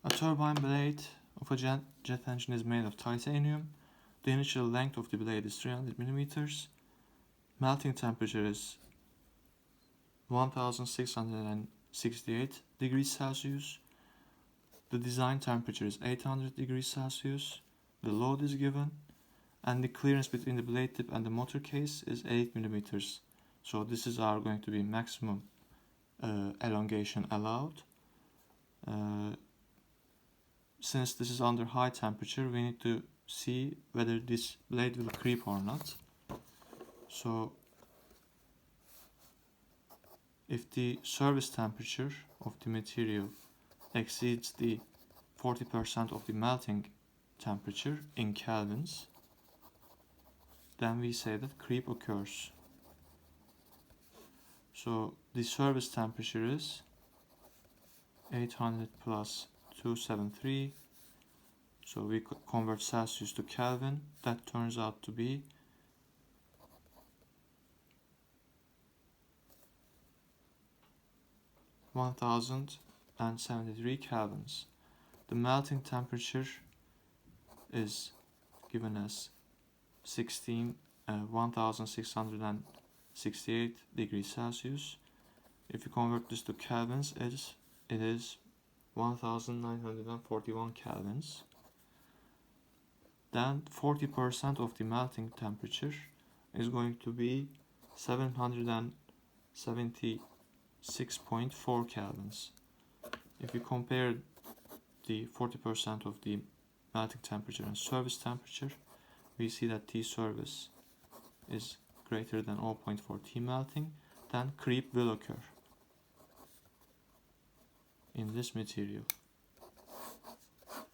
A turbine blade of a jet engine is made of titanium. The initial length of the blade is 300 millimeters. Melting temperature is 1668 degrees Celsius. The design temperature is 800 degrees Celsius. The load is given, and the clearance between the blade tip and the motor case is 8 millimeters. So this is our going to be maximum elongation allowed. Since this is under high temperature, we need to see whether this blade will creep or not. So if the service temperature of the material exceeds the 40% of the melting temperature in kelvins, then we say that creep occurs. So the service temperature is 800 plus 273. So we convert Celsius to Kelvin. That turns out to be 1073 kelvins. The melting temperature is given as 1668 degrees Celsius. If you convert this to kelvins, it is 1941 kelvins. Then 40% of the melting temperature is going to be 776.4 kelvins. If you compare the 40% of the melting temperature and service temperature, we see that T service is greater than 0.4 T melting, then creep will occur in this material.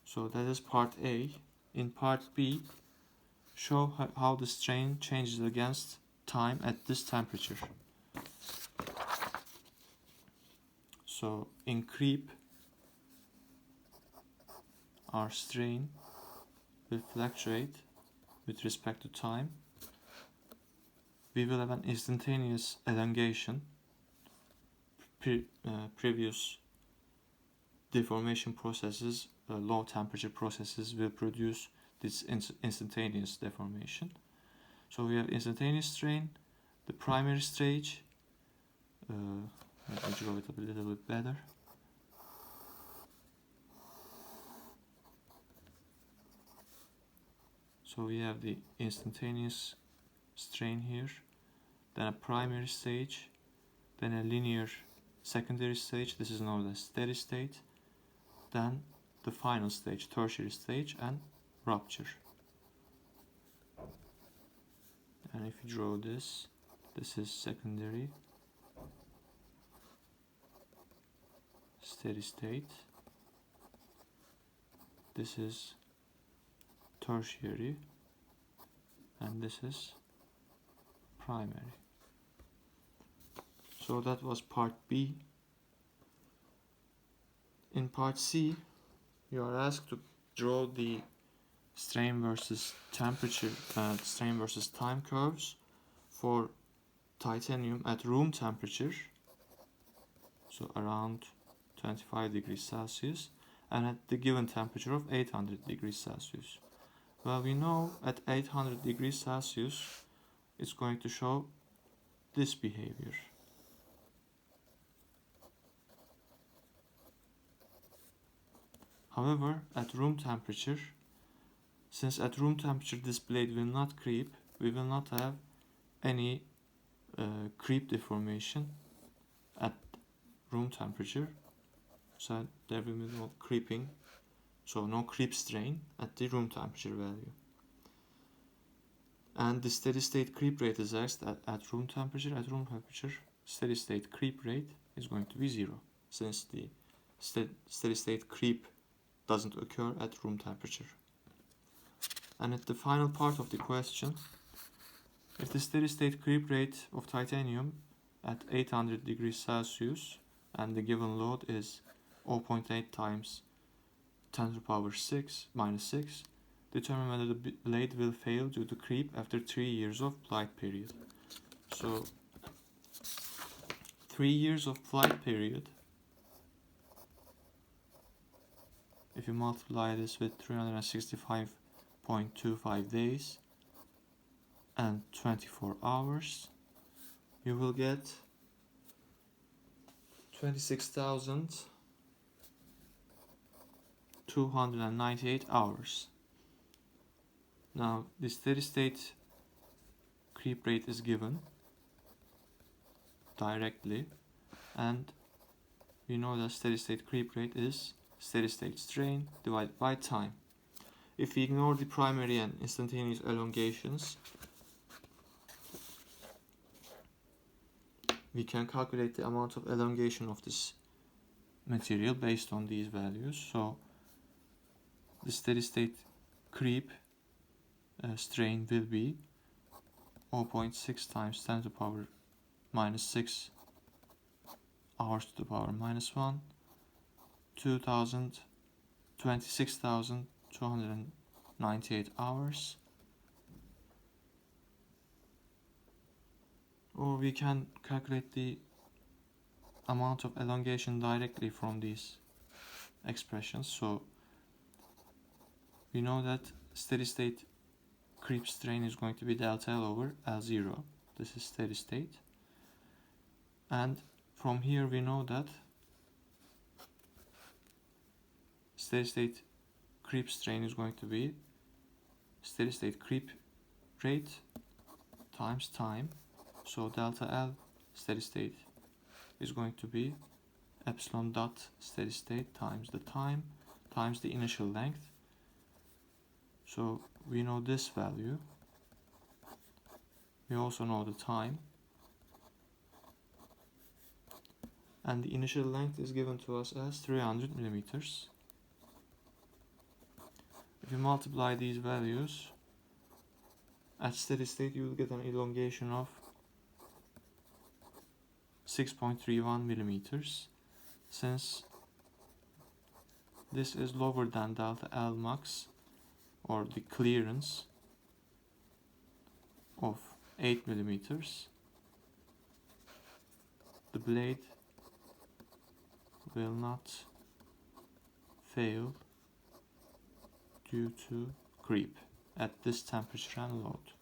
So that is part A. In part B, show how the strain changes against time at this temperature. So in creep, our strain will fluctuate with respect to time. We will have an instantaneous elongation. Previous deformation processes, low temperature processes, will produce this instantaneous deformation. So we have instantaneous strain, the primary stage. Let me draw it a little bit better. So we have the instantaneous strain here, then a primary stage, then a linear secondary stage. This is known as steady state. Then the final stage, tertiary stage, and rupture. And if you draw this, this is secondary, steady state. This is tertiary, and this is primary. So that was part B. In part C, you are asked to draw the strain versus temperature, strain versus time curves for titanium at room temperature, so around 25 degrees Celsius, and at the given temperature of 800 degrees Celsius. Well, we know at 800 degrees Celsius it's going to show this behavior. However, at room temperature, since at room temperature this blade will not creep, we will not have any creep deformation at room temperature. So there will be no creeping, so no creep strain at the room temperature value. And the steady state creep rate is asked at room temperature. At room temperature, steady state creep rate is going to be 0, since the steady state creep doesn't occur at room temperature. And at the final part of the question, if the steady state creep rate of titanium at 800 degrees Celsius and the given load is 0.8 times 10 to the power 6 minus 6, determine whether the blade will fail due to creep after 3 years of flight period. So 3 years of flight period if you multiply this with 365.25 days and 24 hours, you will get 26,298 hours. Now, the steady state creep rate is given directly, and we know that steady state creep rate is steady state strain divided by time. If we ignore the primary and instantaneous elongations, we can calculate the amount of elongation of this material based on these values. So the steady state creep strain will be 0.6 times 10 to the power minus 6 hours to the power minus 1, 26,298 hours. Or we can calculate the amount of elongation directly from these expressions. So we know that steady state creep strain is going to be delta L over L0. This is steady state. And from here we know that steady state creep strain is going to be steady state creep rate times time. So delta L steady state is going to be epsilon dot steady state times the time times the initial length. So we know this value. We also know the time. And the initial length is given to us as 300 millimeters. If you multiply these values, at steady state you will get an elongation of 6.31 millimeters. Since this is lower than delta L max, or the clearance of 8 millimeters, the blade will not fail due to creep at this temperature and load.